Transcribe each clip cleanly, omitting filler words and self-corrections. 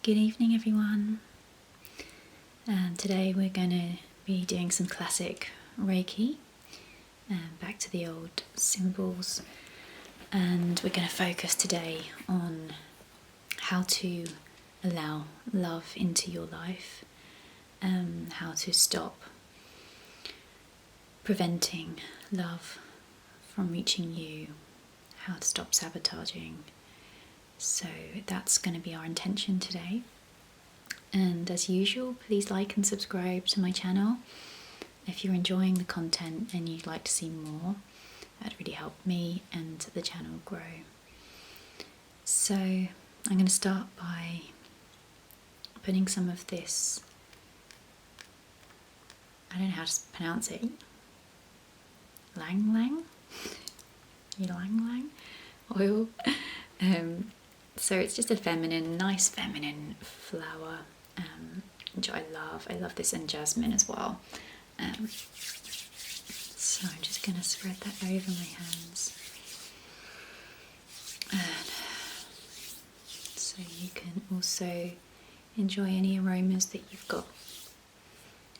Good evening, everyone. Today we're going to be doing some classic Reiki, back to the old symbols, and we're going to focus today on how to allow love into your life, how to stop preventing love from reaching you, how to stop sabotaging. So that's going to be our intention today. And as usual, please like and subscribe to my channel. If you're enjoying the content and you'd like to see more, that'd really help me and the channel grow. So I'm going to start by putting some of this, I don't know how to pronounce it, ylang ylang oil. So it's just a nice feminine flower, which I love. I love this in jasmine as well. So I'm just going to spread that over my hands. And so you can also enjoy any aromas that you've got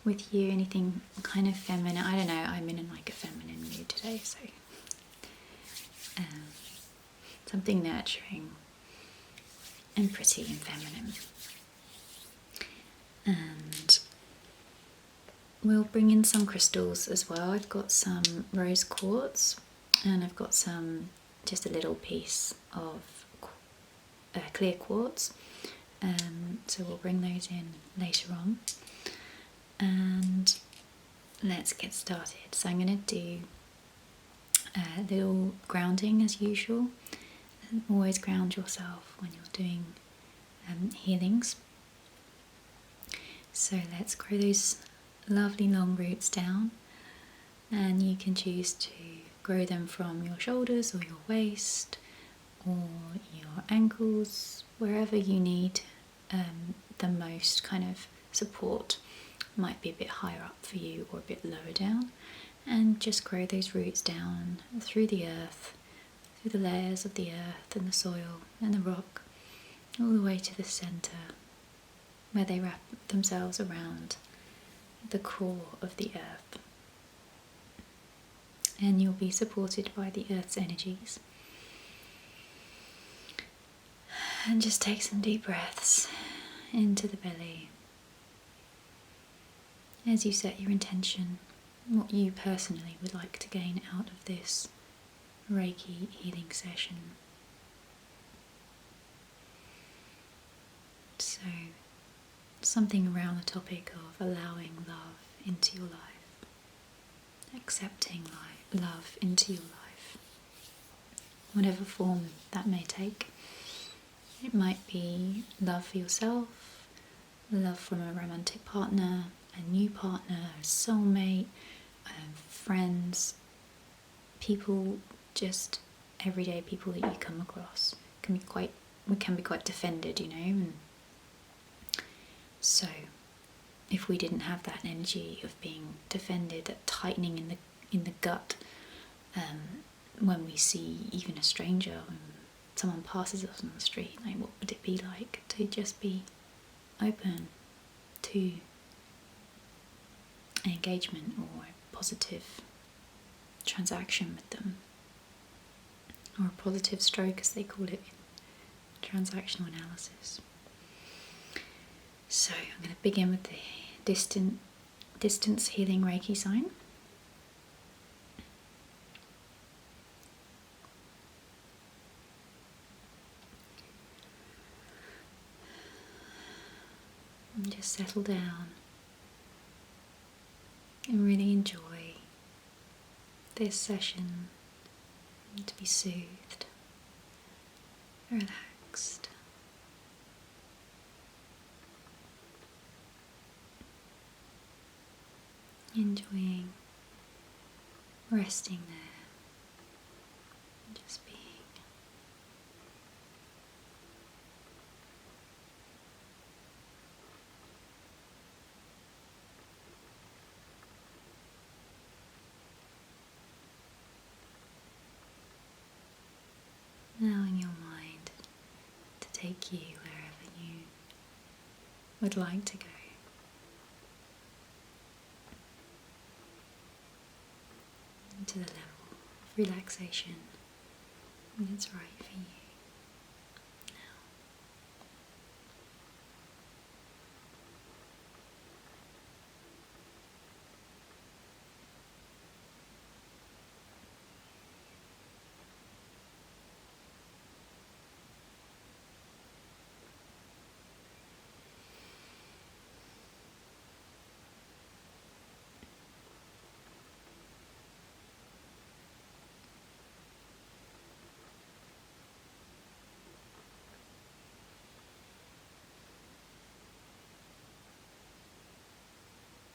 with you, anything kind of feminine. I don't know, I'm in like a feminine mood today, so something nurturing and pretty and feminine. And we'll bring in some crystals as well. I've got some rose quartz and I've got just a little piece of clear quartz. So we'll bring those in later on. And let's get started. So I'm going to do a little grounding as usual. And always ground yourself when you're doing healings. So let's grow those lovely long roots down, and you can choose to grow them from your shoulders or your waist or your ankles, wherever you need the most kind of support. Might be a bit higher up for you or a bit lower down, and just grow those roots down through the earth, through the layers of the earth and the soil and the rock, all the way to the centre, where they wrap themselves around the core of the earth. And you'll be supported by the earth's energies. And just take some deep breaths into the belly as you set your intention, what you personally would like to gain out of this Reiki healing session. So, something around the topic of allowing love into your life, accepting love into your life, whatever form that may take. It might be love for yourself, love from a romantic partner, a new partner, a soulmate, friends, people, just everyday people that you come across. We can be quite defended, and so if we didn't have that energy of being defended, that tightening in the gut, when we see even a stranger, when someone passes us on the street, like what would it be like to just be open to an engagement or a positive transaction with them, or a positive stroke as they call it in transactional analysis. So I'm going to begin with the distance healing Reiki sign. And just settle down and really enjoy this session, and to be soothed, relaxed. Enjoying resting there, just being. Allowing your mind to take you wherever you would like to go. To the level of relaxation that's right for you now.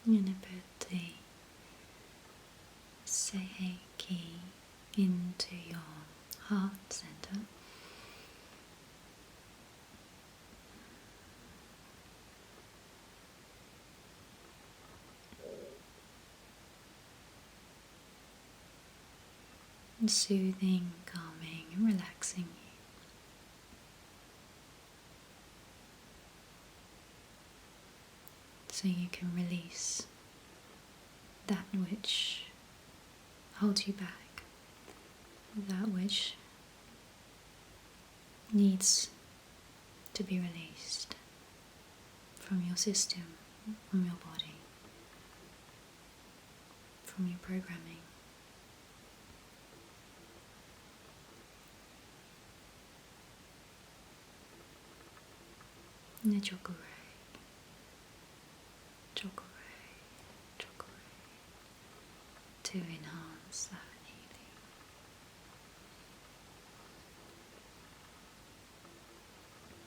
I'm going to put the Reiki into your heart center. And soothing, calming, and relaxing you. So you can release that which holds you back, that which needs to be released from your system, from your body, from your programming. Chokure, to enhance that healing.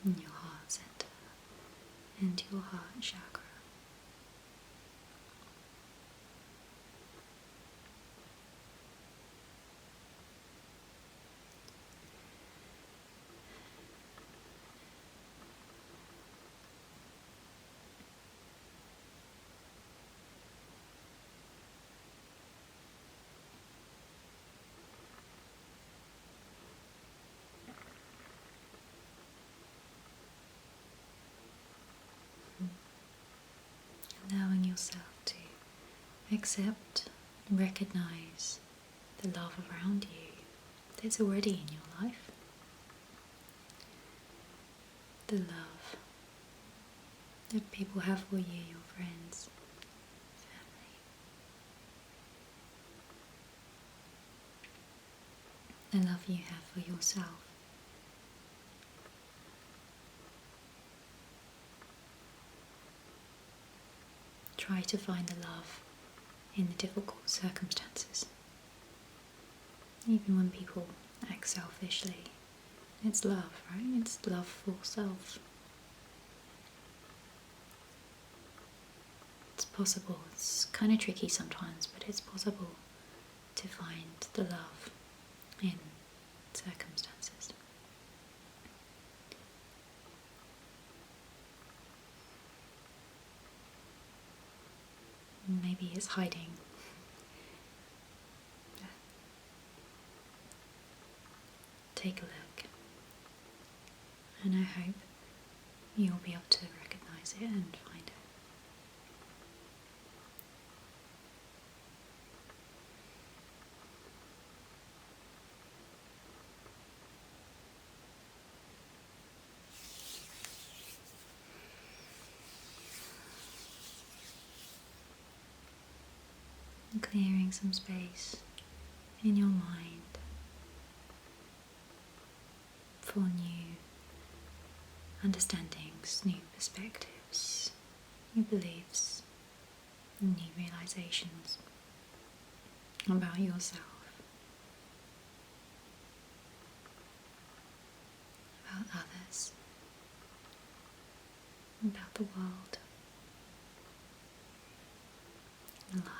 In your heart center and your heart chakra. Allowing yourself to accept and recognize the love around you that's already in your life. The love that people have for you, your friends, family. The love you have for yourself. Try to find the love in the difficult circumstances. Even when people act selfishly, it's love, right? It's love for self. It's possible, it's kind of tricky sometimes, but it's possible to find the love in circumstances. Maybe it's hiding. Take a look, and I hope you'll be able to recognize it and find it. And clearing some space in your mind for new understandings, new perspectives, new beliefs, and new realizations about yourself, about others, about the world, and life.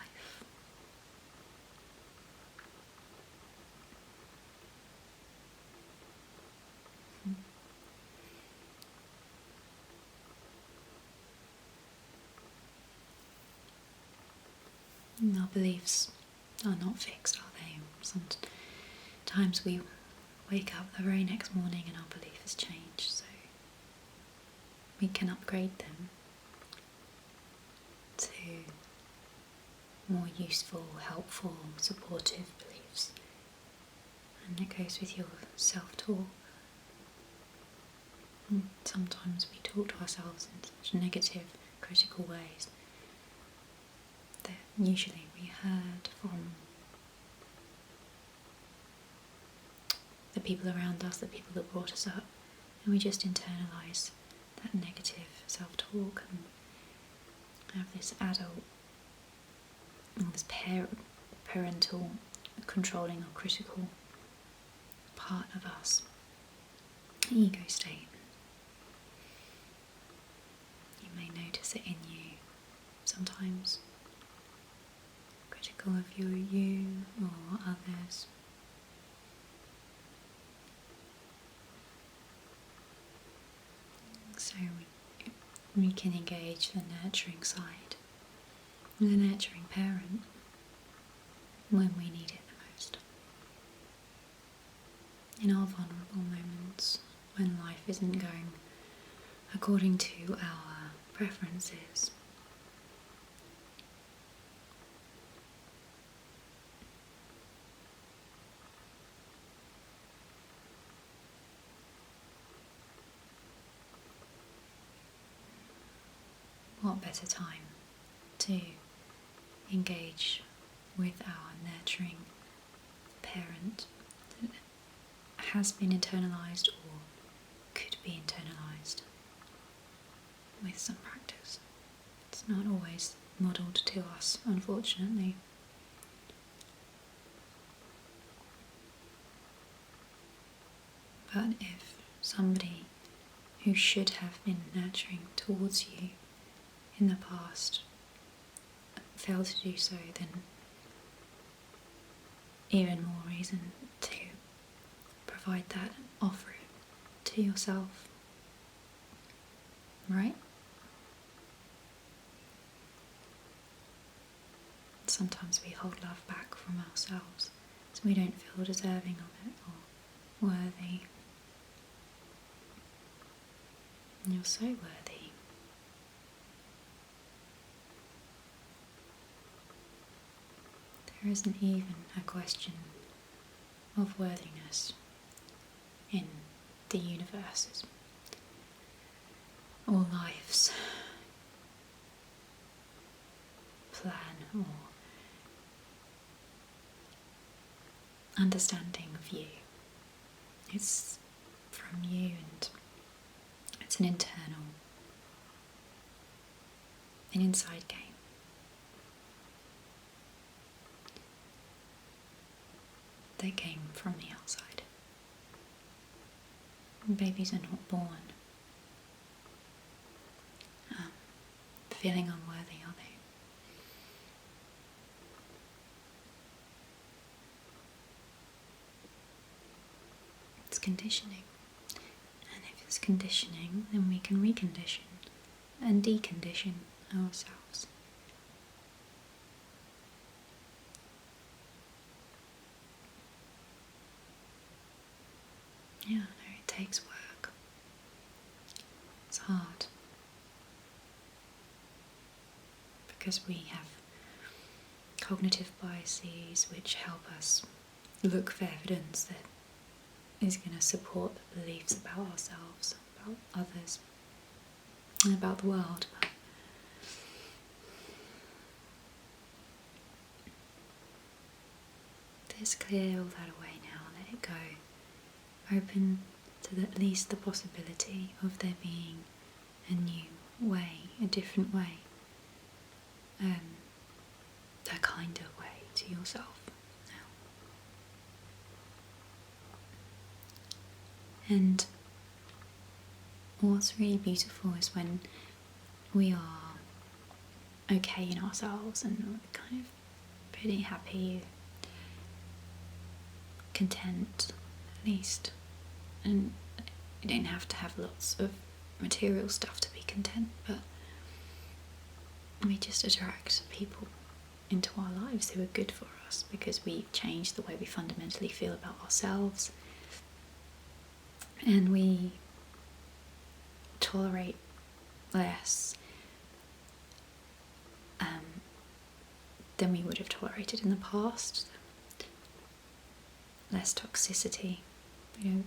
And our beliefs are not fixed, are they? Sometimes we wake up the very next morning and our belief has changed, so we can upgrade them more useful, helpful, supportive beliefs. And it goes with your self-talk. Sometimes we talk to ourselves in such negative, critical ways that usually we heard from the people around us, the people that brought us up, and we just internalise that negative self-talk and have this adult, or this parental, controlling or critical part of us, ego state. You may notice it in you sometimes, critical of you or others. So we can engage the nurturing side, the nurturing parent, when we need it the most. In our vulnerable moments, when life isn't going according to our preferences. What better time to engage with our nurturing parent that has been internalised or could be internalised with some practice. It's not always modelled to us, unfortunately. But if somebody who should have been nurturing towards you in the past failed to do so, then even more reason to provide that and offer it to yourself. Right? Sometimes we hold love back from ourselves, so we don't feel deserving of it or worthy. And you're so worthy. There isn't even a question of worthiness in the universe's or life's plan or understanding of you. It's from you, and it's an inside game. They came from the outside. Babies are not born feeling unworthy, are they? It's conditioning. And if it's conditioning, then we can recondition and decondition ourselves. Yeah, no, it takes work. It's hard. Because we have cognitive biases which help us look for evidence that is going to support the beliefs about ourselves, about others, and about the world. But just clear all that away now, let it go. Open to at least the possibility of there being a new way, a different way, a kinder way to yourself now. And what's really beautiful is when we are okay in ourselves and we're kind of pretty happy, content at least, and you don't have to have lots of material stuff to be content, but we just attract people into our lives who are good for us because we've changed the way we fundamentally feel about ourselves, and we tolerate less than we would have tolerated in the past. Less toxicity. We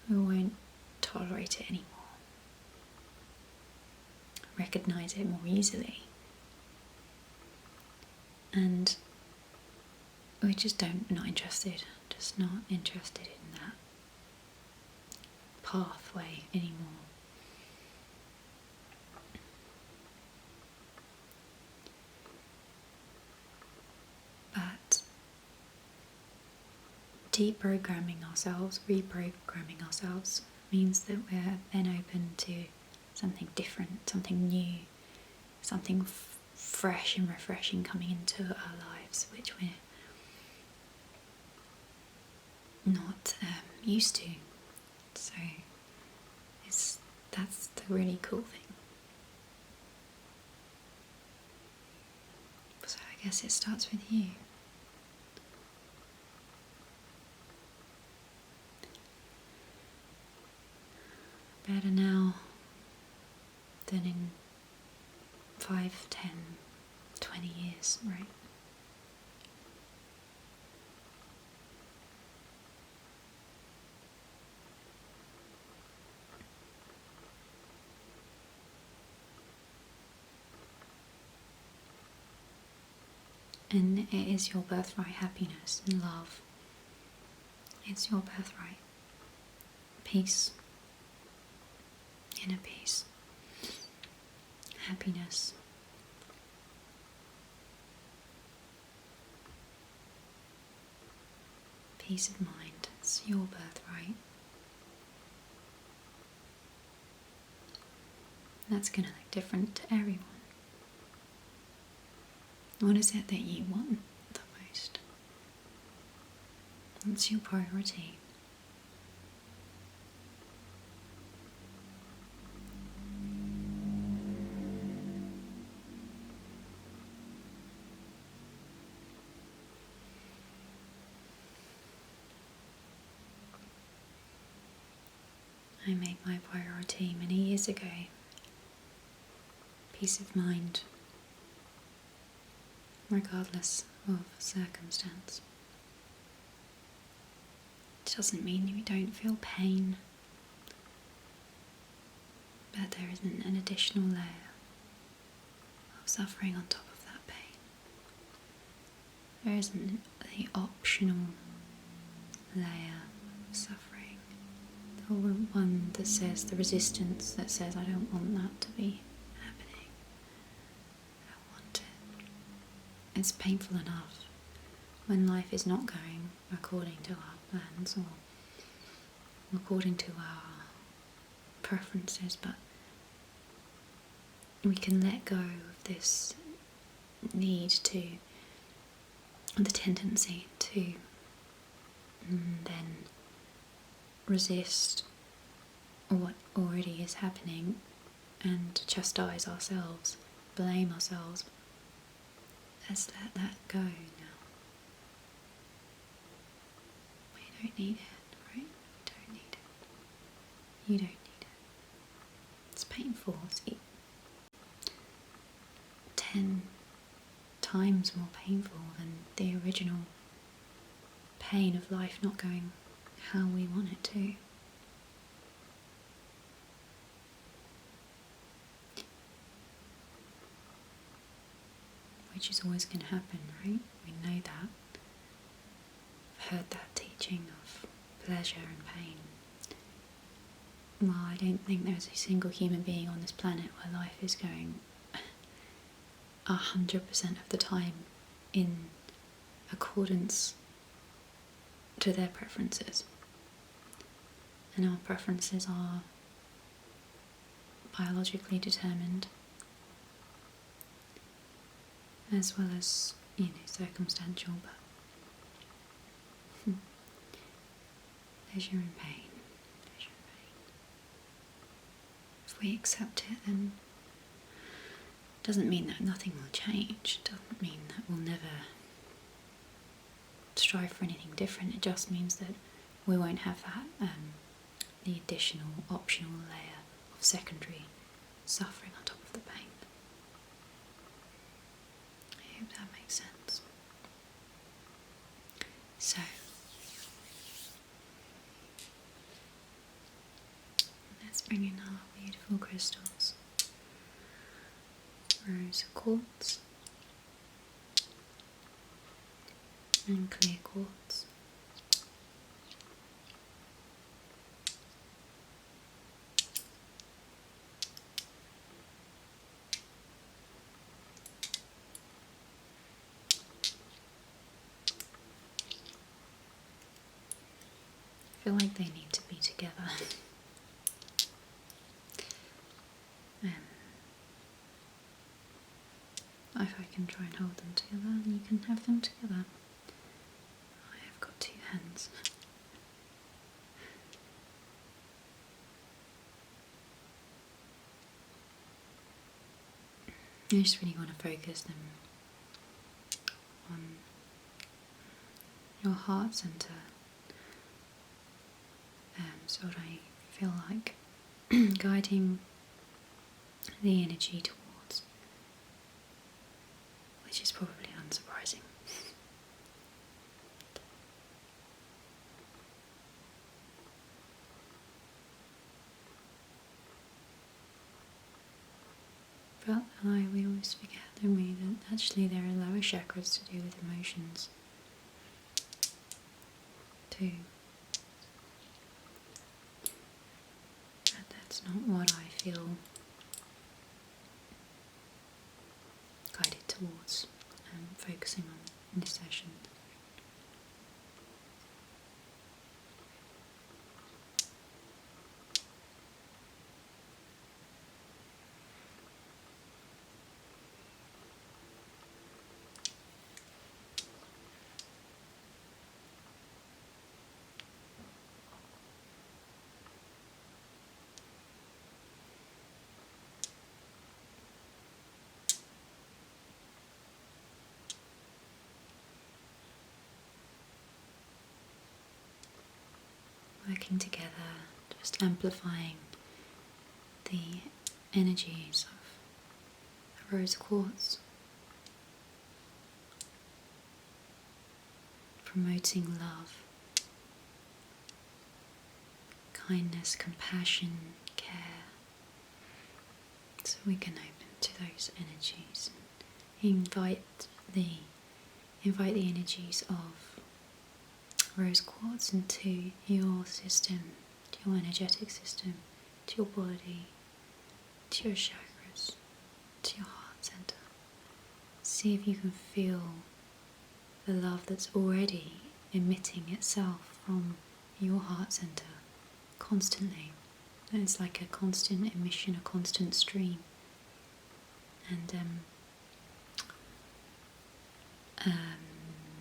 won't tolerate it anymore. Recognize it more easily. And we just not interested in that pathway anymore. But deprogramming ourselves, reprogramming ourselves, means that we're then open to something different, something new, something fresh and refreshing coming into our lives, which we're not used to. So that's the really cool thing. So I guess it starts with you. Better now than in 5, 10, 20 years, right? And it is your birthright, happiness and love. It's your birthright. Peace. Inner peace. Happiness. Peace of mind. It's your birthright. That's going to look different to everyone. What is it that you want the most? What's your priority? I made my priority many years ago. Peace of mind, regardless of circumstance. It doesn't mean you don't feel pain, but there isn't an additional layer of suffering on top of that pain. There isn't the optional layer of suffering. The one that says, the resistance that says, I don't want that to be happening. I don't want it. It's painful enough when life is not going according to our plans or according to our preferences, but we can let go of this need to, the tendency to then resist what already is happening and chastise ourselves, blame ourselves. Let's let that go now. We don't need it, right? We don't need it. You don't need it. It's painful. It's 10 times more painful than the original pain of life not going how we want it to. Which is always going to happen, right? We know that. I've heard that teaching of pleasure and pain. Well, I don't think there's a single human being on this planet where life is going 100% of the time in accordance to their preferences. And our preferences are biologically determined, as well as, circumstantial, but pleasure and pain. Pleasure and pain. If we accept it, then it doesn't mean that nothing will change. It doesn't mean that we'll never strive for anything different. It just means that we won't have that the additional optional layer of secondary suffering on top of the pain. hope that makes sense. So, let's bring in our beautiful crystals. Rose quartz and clear quartz. I feel like they need to be together. If I can try and hold them together, and you can have them together. I have got two hands. I just really want to focus them on your heart center. So what I feel like guiding the energy towards, which is probably unsurprising. But we always forget, don't we, that actually there are lower chakras to do with emotions too. But that's not what I feel guided towards focusing on in this session. Working together, just amplifying the energies of the rose quartz, promoting love, kindness, compassion, care, so we can open to those energies and invite the energies of rose quartz into your system, to your energetic system, to your body, to your chakras, to your heart center. See if you can feel the love that's already emitting itself from your heart center constantly. It's like a constant emission, a constant stream. And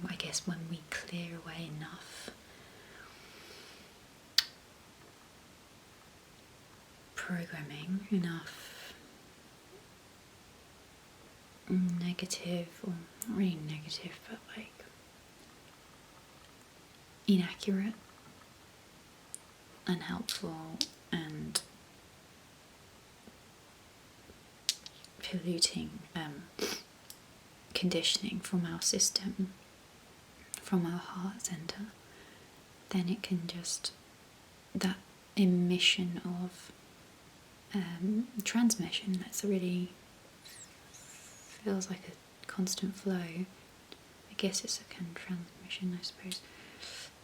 I guess when we clear away enough programming, enough negative, or not really negative, but like inaccurate, unhelpful and polluting conditioning from our system, from our heart center, then it can just, that emission of transmission that's really feels like a constant flow. I guess it's a kind of transmission, I suppose.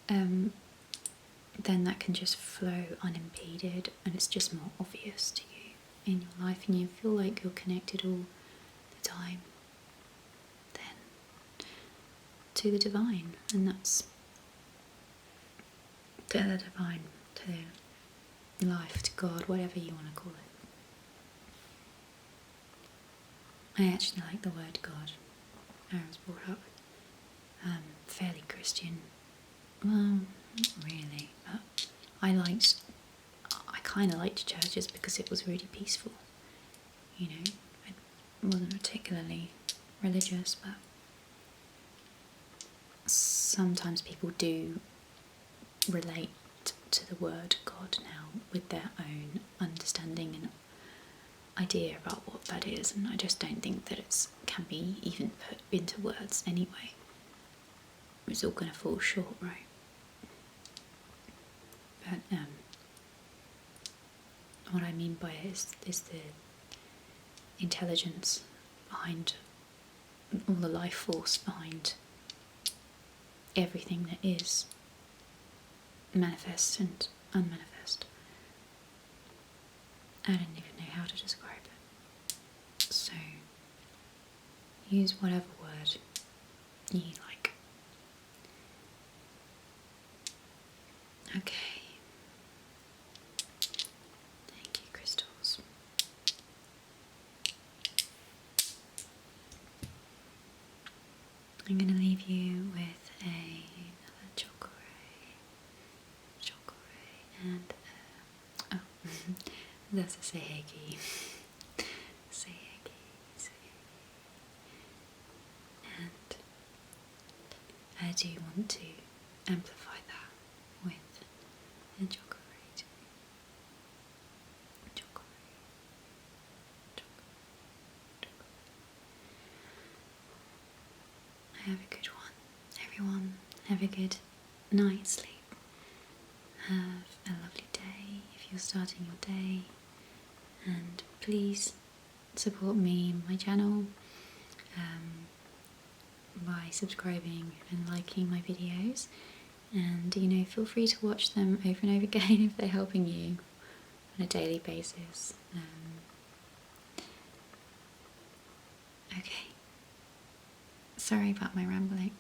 Then that can just flow unimpeded, and it's just more obvious to you in your life, and you feel like you're connected all the time then to the divine, and that's to the divine, to life, to God, whatever you want to call it. I actually like the word God. I was brought up fairly Christian. Well, not really, but I kind of liked churches because it was really peaceful. You know, I wasn't particularly religious, but sometimes people do relate to the word God now with their own understanding and idea about what what that is, and I just don't think that it can be even put into words anyway. It's all going to fall short, right? But what I mean by it is the intelligence behind all the life force behind everything that is manifest and unmanifest. I don't even know how to describe it. So use whatever word you like. Okay. Thank you, crystals. I'm going to leave you with another chakra, and that's a seiheki. Seiheki. And I do want to amplify that with a chakra too. Have a good one, everyone. Have a good night's sleep. Have a lovely day if you're starting your day. And please support me and my channel by subscribing and liking my videos. And feel free to watch them over and over again if they're helping you on a daily basis. Okay. Sorry about my rambling.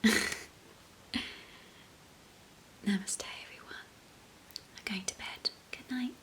Namaste, everyone. I'm going to bed. Good night.